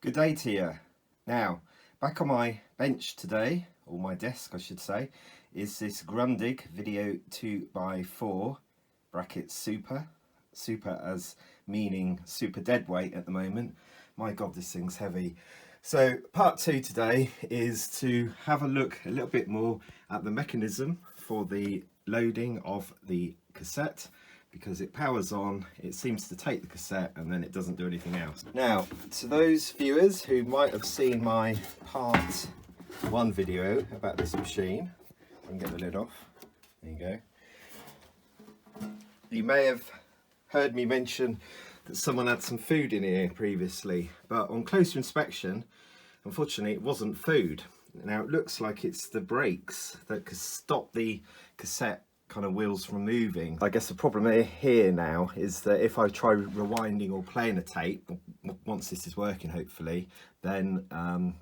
Good day to you. Now, back on my bench today, or my desk I should say, is this Grundig Video 2x4 bracket super. Super as meaning super dead weight at the moment. My God, this thing's heavy. So part two today is to have a look a little bit more at the mechanism for the loading of the cassette, because it powers on, it seems to take the cassette and then it doesn't do anything else. Now, to those viewers who might have seen my part one video about this machine, I can get the lid off, there you go. You may have heard me mention that someone had some food in here previously, but on closer inspection, unfortunately it wasn't food. Now it looks like it's the brakes that could stop the cassette kind of wheels from moving. I guess the problem here now is that if I try rewinding or playing a tape, once this is working hopefully, then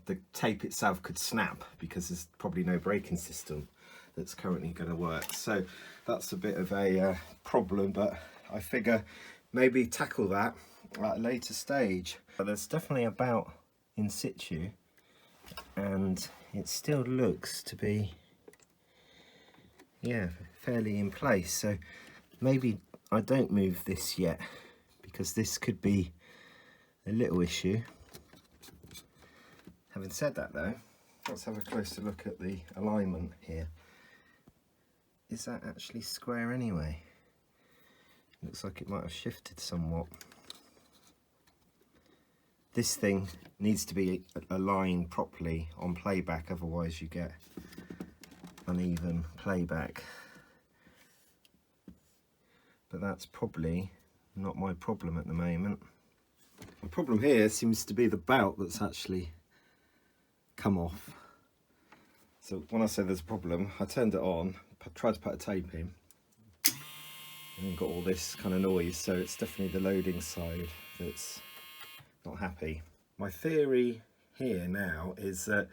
the tape itself could snap because there's probably no braking system that's currently going to work. So that's a bit of a problem, but I figure maybe tackle that at a later stage. But there's definitely a bout in situ and it still looks to be, yeah, fairly in place. So maybe I don't move this yet because this could be a little issue. Having said that though, let's have a closer look at the alignment here. Is that actually square anyway? Looks like it might have shifted somewhat. This thing needs to be aligned properly on playback, otherwise you get uneven playback. But that's probably not my problem at the moment. The problem here seems to be the belt that's actually come off. So when I say there's a problem, I turned it on, tried to put a tape in, and got all this kind of noise. So it's definitely the loading side that's not happy. My theory here now is that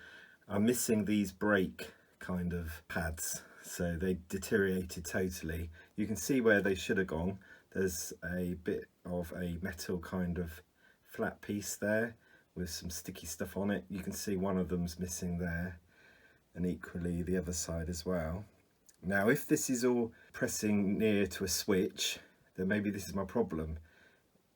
I'm missing these brake kind of pads, so they deteriorated totally. You can see where they should have gone. There's a bit of a metal kind of flat piece there with some sticky stuff on it. You can see one of them's missing there, and equally the other side as well. Now if this is all pressing near to a switch, then maybe this is my problem.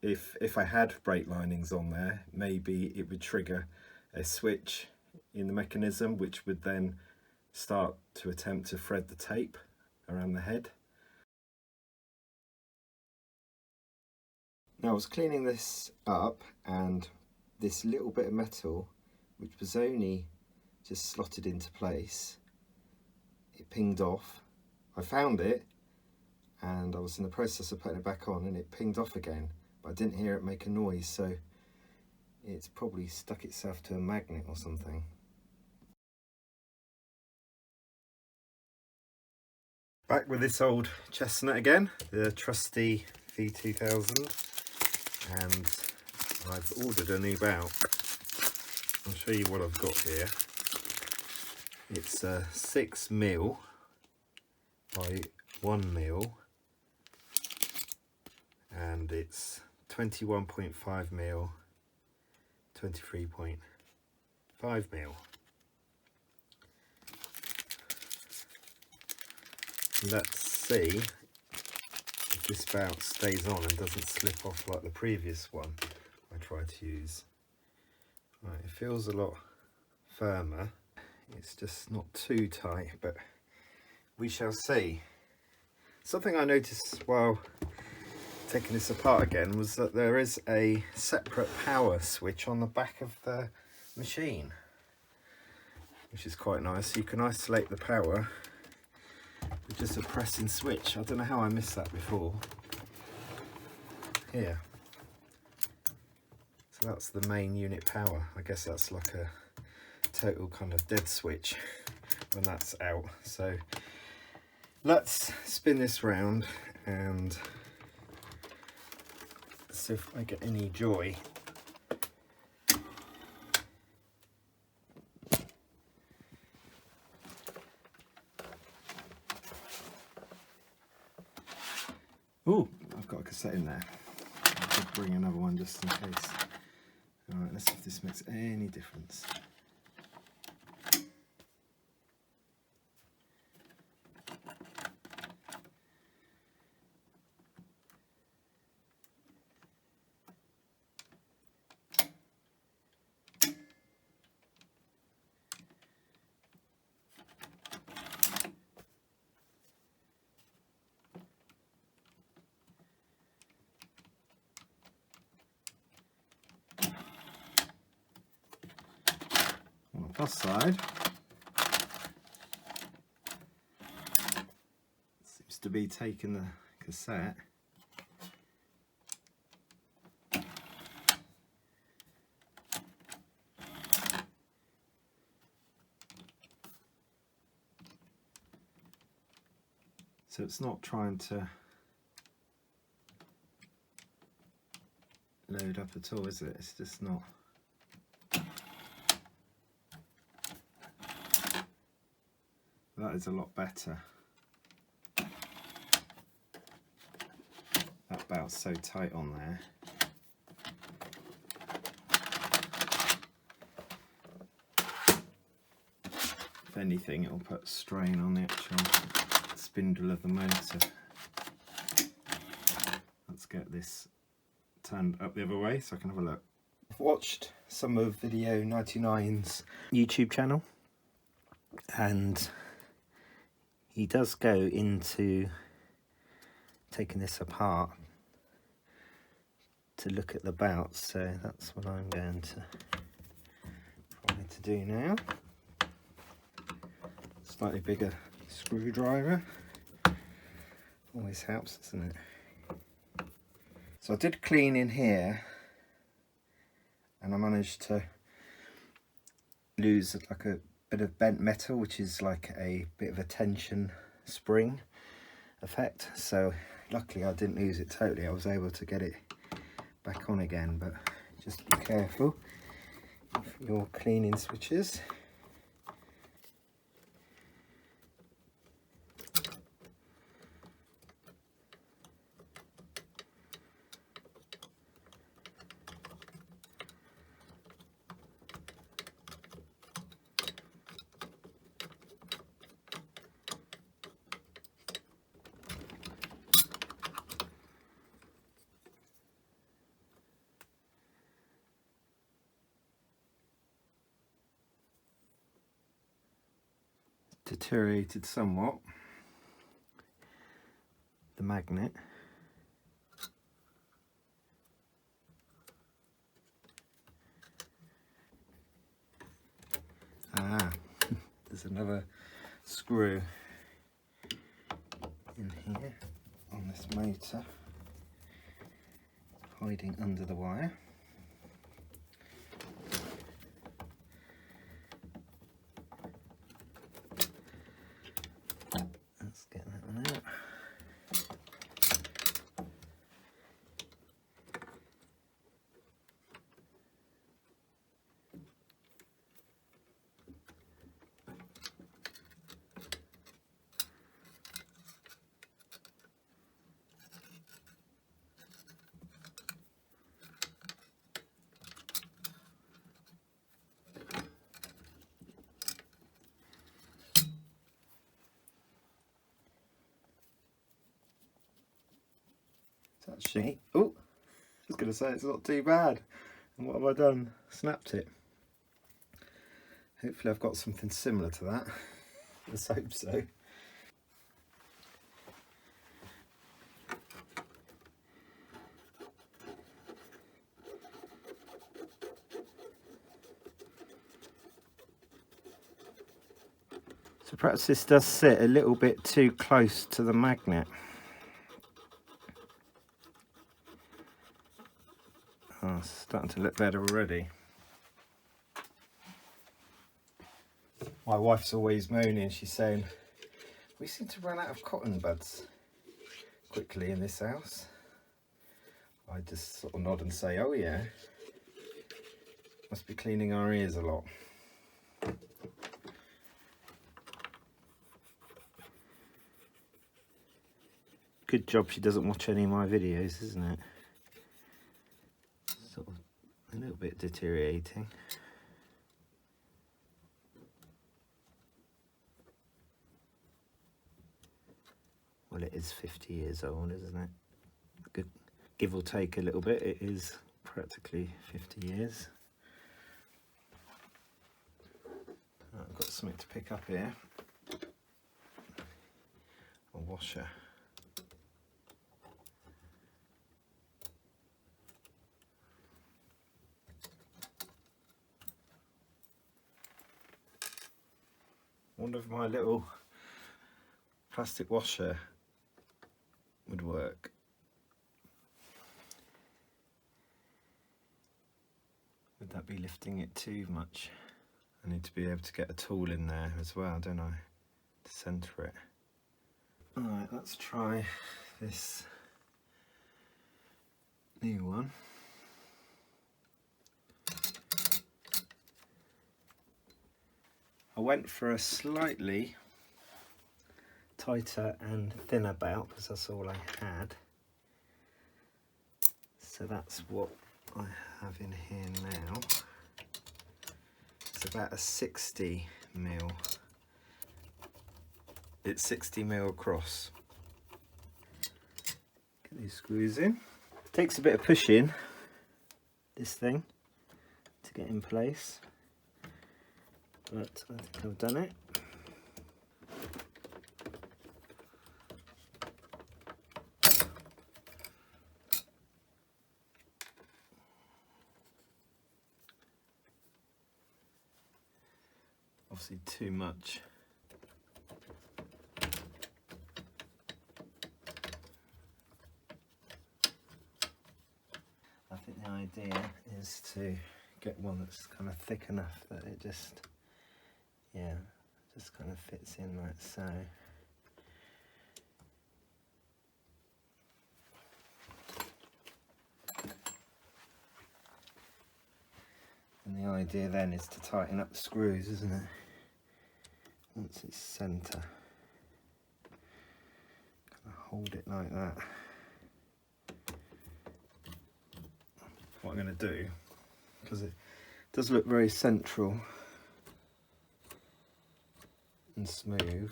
If I had brake linings on there, maybe it would trigger a switch in the mechanism, which would then start to attempt to thread the tape around the head. Now I was cleaning this up and this little bit of metal, which was only just slotted into place, it pinged off. I found it and I was in the process of putting it back on and it pinged off again, but I didn't hear it make a noise, so it's probably stuck itself to a magnet or something. Back with this old chestnut again, the trusty V2000, and I've ordered a new belt. I'll show you what I've got here. It's 6mm by 1mm, and it's 21.5mm, 23.5mm. Let's see if this belt stays on and doesn't slip off like the previous one I tried to use. Right, it feels a lot firmer. It's just not too tight, but we shall see. Something I noticed while taking this apart again was that there is a separate power switch on the back of the machine, which is quite nice. You can isolate the power with just a pressing switch. I don't know how I missed that before. Here. So that's the main unit power. I guess that's like a total kind of dead switch when that's out. So let's spin this round and see if I get any joy. Ooh, I've got a cassette in there. I could bring another one just in case. Alright, let's see if this makes any difference. On the plus side, seems to be taking the cassette so it's not trying to load up at all, is it? It's just not. That is a lot better. That belt's so tight on there. If anything, it'll put strain on the actual spindle of the motor. Let's get this turned up the other way so I can have a look. I've watched some of Video 99's YouTube channel, and he does go into taking this apart to look at the belts, so that's what I'm going to try to do now. Slightly bigger screwdriver always helps, doesn't it? So I did clean in here, and I managed to lose like a bit of bent metal, which is like a bit of a tension spring effect. So luckily I didn't lose it totally. I was able to get it back on again, but just be careful with your cleaning switches. Deteriorated somewhat, the magnet. There's another screw in here on this motor, hiding under the wire. Let's get that one out. Actually, oh, I was going to say it's not too bad. And what have I done? Snapped it. Hopefully I've got something similar to that. Let's hope so. So perhaps this does sit a little bit too close to the magnet. Oh, it's starting to look better already. My wife's always moaning. She's saying, we seem to run out of cotton buds quickly in this house. I just sort of nod and say, oh yeah, must be cleaning our ears a lot. Good job she doesn't watch any of my videos, isn't it? Sort of a little bit deteriorating. Well, it is 50 years old, isn't it? Good, give or take a little bit, it is practically 50 years. I've got something to pick up here. A washer. Wonder if my little plastic washer would work. Would that be lifting it too much? I need to be able to get a tool in there as well, don't I, to centre it. Alright, let's try this new one. I went for a slightly tighter and thinner belt because that's all I had. So that's what I have in here now. It's about a 60mm. It's 60mm across. Get these screws in. Takes a bit of pushing, this thing, to get in place. But I think I've done it. Obviously too much. I think the idea is to get one that's kind of thick enough that it just, yeah, just kind of fits in like so. And the idea then is to tighten up the screws, isn't it? Once it's centre. Kind of hold it like that. What I'm going to do, because it does look very central and smooth.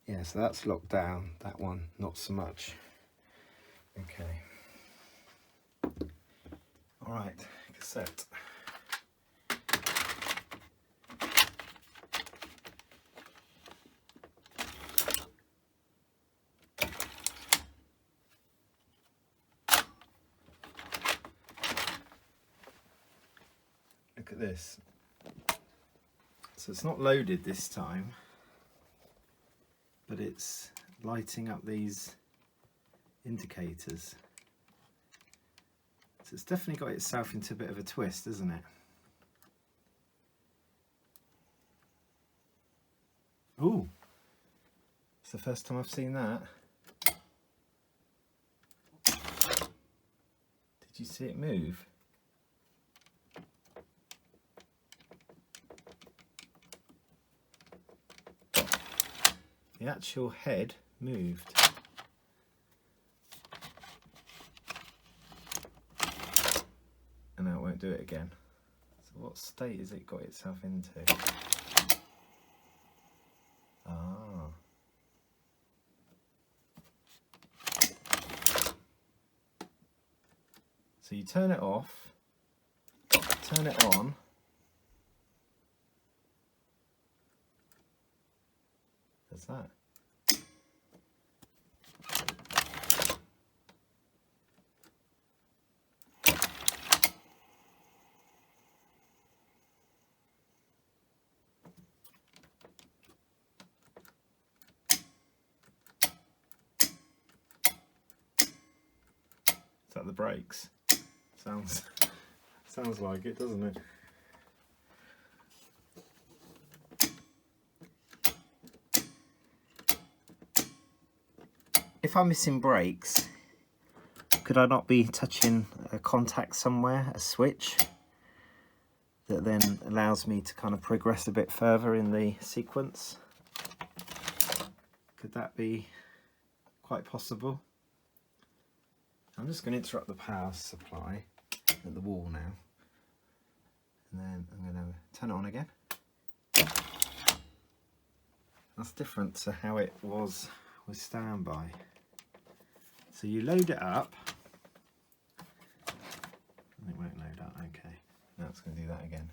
Yeah, so that's locked down, that one, not so much. Okay. All right, cassette. Look at this. So it's not loaded this time, but it's lighting up these indicators. So it's definitely got itself into a bit of a twist, isn't it? Ooh, it's the first time I've seen that. Did you see it move? The actual head moved. And now it won't do it again. So what state has it got itself into? Ah. So you turn it off, turn it on. What's that? Is that the brakes? Sounds like it, doesn't it? if I'm missing brakes, could I not be touching a contact somewhere, a switch, that then allows me to kind of progress a bit further in the sequence? Could that be quite possible? I'm just going to interrupt the power supply at the wall now, and then I'm going to turn it on again. That's different to how it was with standby. So you load it up, and it won't load up. Okay, now it's going to do that again.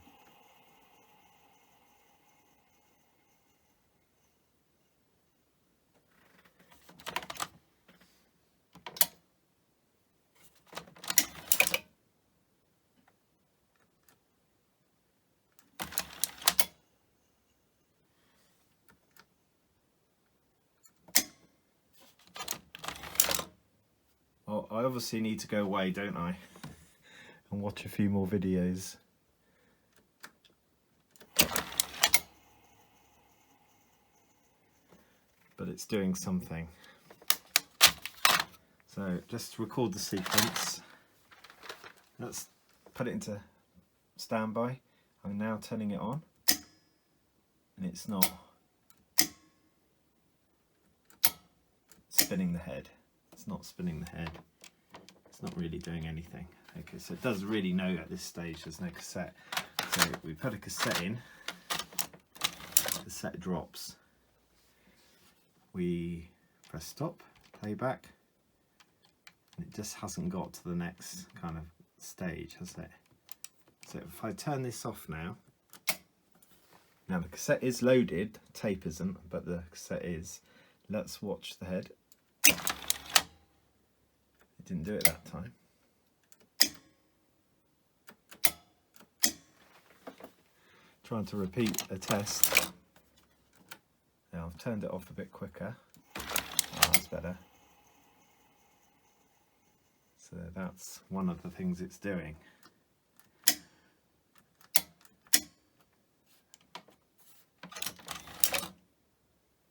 Well, I obviously need to go away, don't I? And watch a few more videos. But it's doing something. So just record the sequence. Let's put it into standby. I'm now turning it on, and it's not spinning the head. It's not spinning the head. It's not really doing anything. Okay, so it does really know at this stage there's no cassette. So we put a cassette in, cassette drops. We press stop, playback, and it just hasn't got to the next kind of stage, has it? So if I turn this off now the cassette is loaded, tape isn't, but the cassette is. Let's watch the head. It didn't do it that time. Trying to repeat a test. Now I've turned it off a bit quicker. Oh, that's better. So that's one of the things it's doing.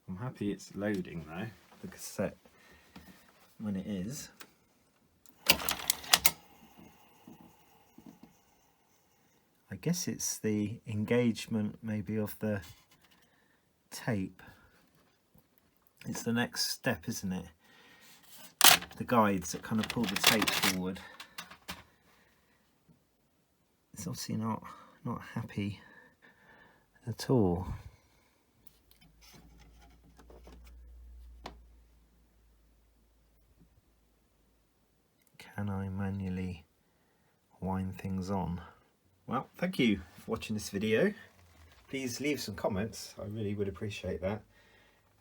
I'm happy it's loading though, the cassette, when it is. I guess it's the engagement maybe of the tape. It's the next step, isn't it? The guides that kind of pull the tape forward. It's obviously not happy at all. Can I manually wind things on? Well, thank you for watching this video. Please leave some comments, I really would appreciate that.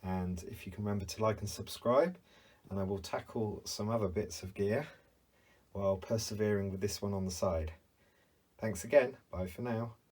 And if you can remember to like and subscribe, and I will tackle some other bits of gear while persevering with this one on the side. Thanks again, bye for now.